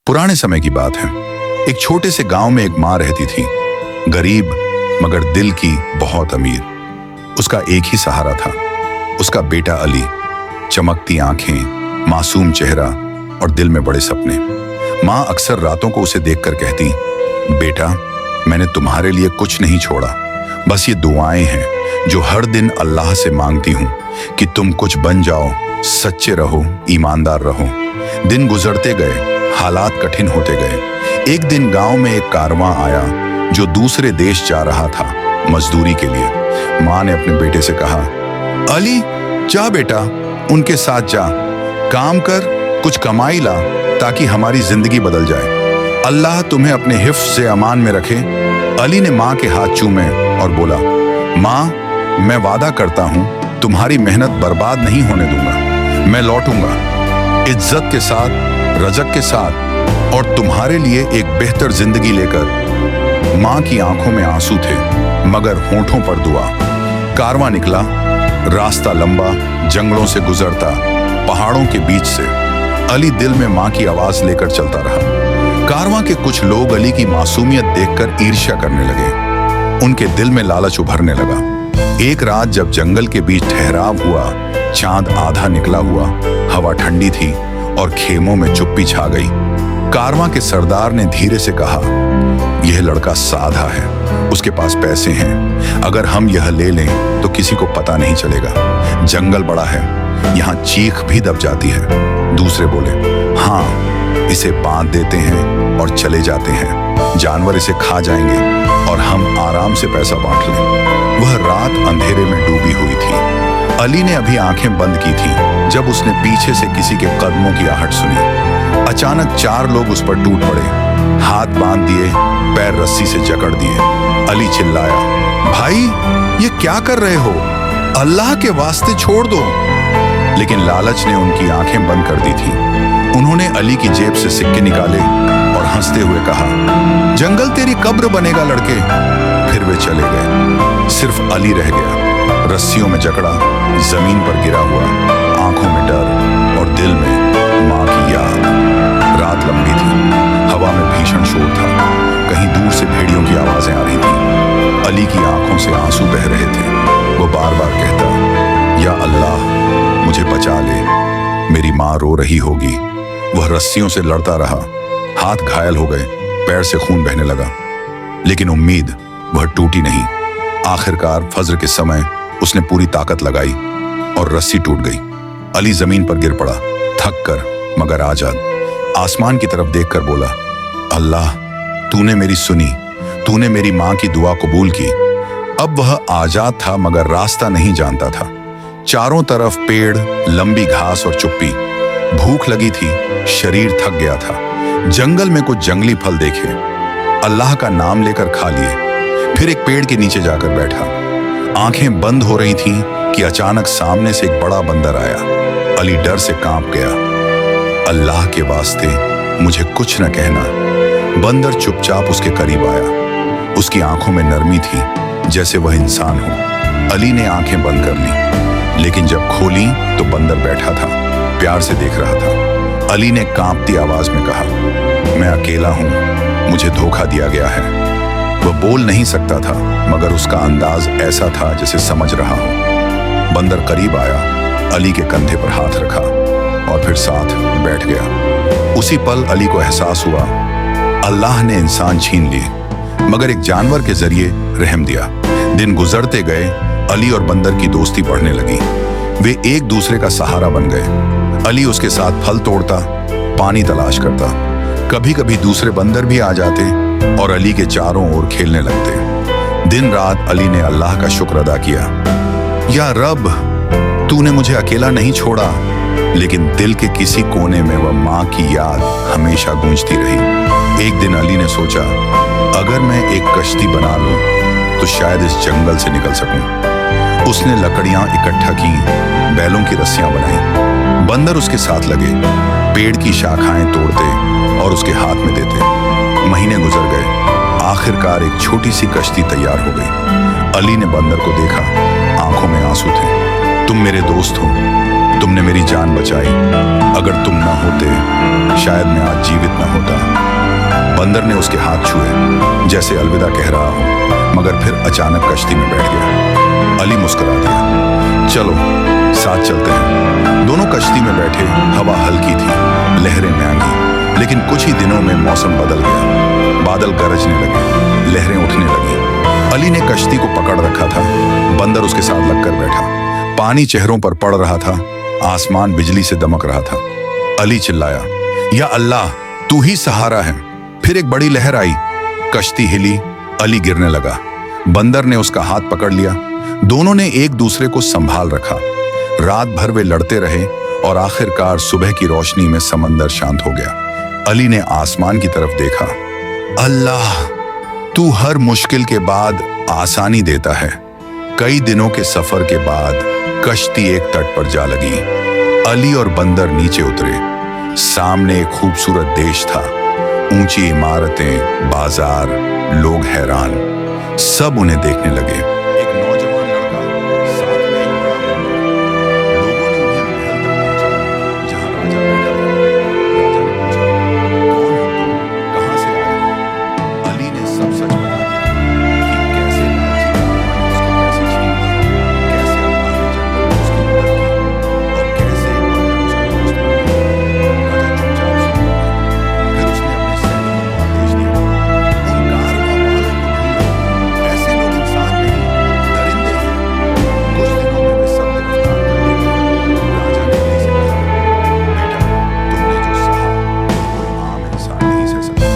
पुराने समय की बात है। एक छोटे से गांव में एक माँ रहती थी, गरीब मगर दिल की बहुत अमीर। उसका एक ही सहारा था, उसका बेटा अली। चमकती आंखें, मासूम चेहरा और दिल में बड़े सपने। माँ अक्सर रातों को उसे देखकर कहती, बेटा मैंने तुम्हारे लिए कुछ नहीं छोड़ा, बस ये दुआएं हैं जो हर दिन अल्लाह से मांगती हूँ कि तुम कुछ बन जाओ, सच्चे रहो, ईमानदार रहो। दिन गुजरते गए, हालात कठिन होते गए। एक दिन गांव में एक कारवां आया जो दूसरे देश जा रहा था मजदूरी के लिए। माँ ने अपने बेटे से कहा, अली जा बेटा, उनके साथ जा, काम कर, कुछ कमाई ला ताकि हमारी जिंदगी बदल जाए। अल्लाह तुम्हें अपने हिफ्ज से अमान में रखे। अली ने माँ के हाथ चूमे और बोला, माँ मैं वादा करता हूँ तुम्हारी मेहनत बर्बाद नहीं होने दूंगा। मैं लौटूंगा इज्जत के साथ, रज़क के साथ और तुम्हारे लिए एक बेहतर जिंदगी लेकर। माँ की आंखों में आंसू थे मगर होंठों पर दुआ। कारवां निकला, रास्ता लंबा, जंगलों से गुजरता, पहाड़ों के बीच से। अली दिल में माँ की आवाज लेकर चलता रहा। कारवां के कुछ लोग अली की मासूमियत देखकर ईर्ष्या करने लगे। उनके दिल में लालच उभरने लगा। एक रात जब जंगल के बीच ठहराव हुआ, चांद आधा निकला हुआ, हवा ठंडी थी और खेमों में चुप्पी छा गई। कारवां के सरदार ने धीरे से कहा, यह लड़का साधा है, उसके पास पैसे हैं, अगर हम यह ले लें तो किसी को पता नहीं चलेगा। जंगल बड़ा है, यहाँ चीख भी दब जाती है। दूसरे बोले, हाँ इसे बांध देते हैं और चले जाते हैं, जानवर इसे खा जाएंगे और हम आराम से पैसा बांट लें। वह रात अंधेरे में डूबी हुई थी। अली ने अभी आंखें बंद की थी जब उसने पीछे से किसी के कदमों की आहट सुनी। अचानक 4 लोग उस पर टूट पड़े, हाथ बांध दिए, पैर रस्सी से जकड़ दिए। अली चिल्लाया, भाई ये क्या कर रहे हो, अल्लाह के वास्ते छोड़ दो। लेकिन लालच ने उनकी आंखें बंद कर दी थी। उन्होंने अली की जेब से सिक्के निकाले और हंसते हुए कहा, जंगल तेरी कब्र बनेगा लड़के। फिर वे चले गए, सिर्फ अली रह गया, रस्सियों में जकड़ा, जमीन पर गिरा हुआ, आंखों में डर और दिल में माँ की याद। रात लंबी थी, हवा में भीषण शोर था, कहीं दूर से भेड़ियों की आवाजें आ रही थीं। अली की आंखों से आंसू बह रहे थे। वो बार बार कहता, या अल्लाह मुझे बचा ले, मेरी माँ रो रही होगी। वह रस्सियों से लड़ता रहा, हाथ घायल हो गए, पैर से खून बहने लगा, लेकिन उम्मीद वह टूटी नहीं। आखिरकार फज्र के समय उसने पूरी ताकत लगाई और रस्सी टूट गई। अली जमीन पर गिर पड़ा, थक कर मगर आजाद। आसमान की तरफ देखकर बोला, अल्लाह तूने मेरी सुनी, तूने मेरी माँ की दुआ कबूल की। अब वह आजाद था मगर रास्ता नहीं जानता था। चारों तरफ पेड़, लंबी घास और चुप्पी। भूख लगी थी, शरीर थक गया था। जंगल में कुछ जंगली फल देखे, अल्लाह का नाम लेकर खा लिए। फिर एक पेड़ के नीचे जाकर बैठा। आंखें बंद हो रही थीं कि अचानक सामने से एक बड़ा बंदर आया। अली डर से कांप गया। अल्लाह के वास्ते मुझे कुछ न कहना। बंदर चुपचाप उसके करीब आया। उसकी आंखों में नरमी थी, जैसे वह इंसान हो। अली ने आंखें बंद कर ली, लेकिन जब खोली तो बंदर बैठा था, प्यार से देख रहा था। अली ने कांपती आवाज में कहा, मैं अकेला हूं, मुझे धोखा दिया गया है। वह बोल नहीं सकता था मगर उसका अंदाज ऐसा था जैसे समझ रहा हो। बंदर करीब आया, अली के कंधे पर हाथ रखा और फिर साथ बैठ गया। उसी पल अली को एहसास हुआ, अल्लाह ने इंसान छीन लिए मगर एक जानवर के जरिए रहम दिया। दिन गुजरते गए, अली और बंदर की दोस्ती बढ़ने लगी। वे एक दूसरे का सहारा बन गए। अली उसके साथ फल तोड़ता, पानी तलाश करता। कभी कभी दूसरे बंदर भी आ जाते और अली के चारों ओर खेलने लगते। दिन रात अली ने अल्लाह का शुक्र अदा किया, या रब तूने मुझे अकेला नहीं छोड़ा। लेकिन दिल के किसी कोने में वह माँ की याद हमेशा गूंजती रही। एक दिन अली ने सोचा, अगर मैं एक कश्ती बना लूं तो शायद इस जंगल से निकल सकूं। उसने लकड़ियां इकट्ठा की, बैलों की रस्सियां बनाई। बंदर उसके साथ लगे, पेड़ की शाखाएं तोड़ते और उसके हाथ में देते। महीने गुजर गए, आखिरकार एक छोटी सी कश्ती तैयार हो गई। अली ने बंदर को देखा, आंखों में आंसू थे। तुम मेरे दोस्त हो, तुमने मेरी जान बचाई। अगर तुम ना होते शायद मैं आज जीवित ना होता। उसके हाथ छुए, जैसे अलविदा कह रहा हो, मगर फिर अचानक कश्ती में बैठ गया। अली मुस्कुरा दिया। चलो साथ चलते हैं। दोनों कश्ती में बैठे। हवा हल्की थी, लहरें म्यांगी, लेकिन कुछ ही दिनों में मौसम बदल गया। बादल गरजने लगे, लहरें उठने लगी। अली ने कश्ती को पकड़ रखा था, बंदर उसके साथ लगकर बैठा। पानी चेहरों पर पड़ रहा था, आसमान बिजली से दमक रहा था। अली चिल्लाया, या अल्लाह, तू ही सहारा है। फिर एक बड़ी लहर आई, कश्ती हिली, अली गिरने लगा। बंदर ने उसका हाथ पकड़ लिया। दोनों ने एक दूसरे को संभाल रखा। रात भर वे लड़ते रहे और आखिरकार सुबह की रोशनी में समंदर शांत हो गया। अली ने आसमान की तरफ देखा। अल्लाह, तू हर मुश्किल के बाद आसानी देता है। कई दिनों के सफर के बाद कश्ती एक तट पर जा लगी। अली और बंदर नीचे उतरे। सामने एक खूबसूरत देश था, ऊंची इमारतें, बाजार, लोग हैरान। सब उन्हें देखने लगे। एक नौजवान लड़का, साथ में एक बड़ा बंदर। लोगों ने उन्हें महल तक पहुंचाया, जहां राजा बैठा था। राजा ने पूछा, कौन हो तुम? कहां से आए हो? अली ने सब सच बता दिया कि कैसे लालची बादशाह ने उसके पैसे छीन लिए, कैसे अल्लाह ने जंगल में उसकी मदद की और कैसे एक बंदर उसका दोस्त बन गया। राजा चुपचाप सुन रहा। फिर उसने अपने सैनिकों को आदेश दिया, उन कारवां वालों को ढूंढो। ऐसे लोग इंसान नहीं, दरिंदे हैं। कुछ दिनों में वे सब गिरफ्तार कर लिए गए। राजा ने अली से कहा, बेटा, तुमने जो सहा, कोई आम इंसान नहीं सह सकता।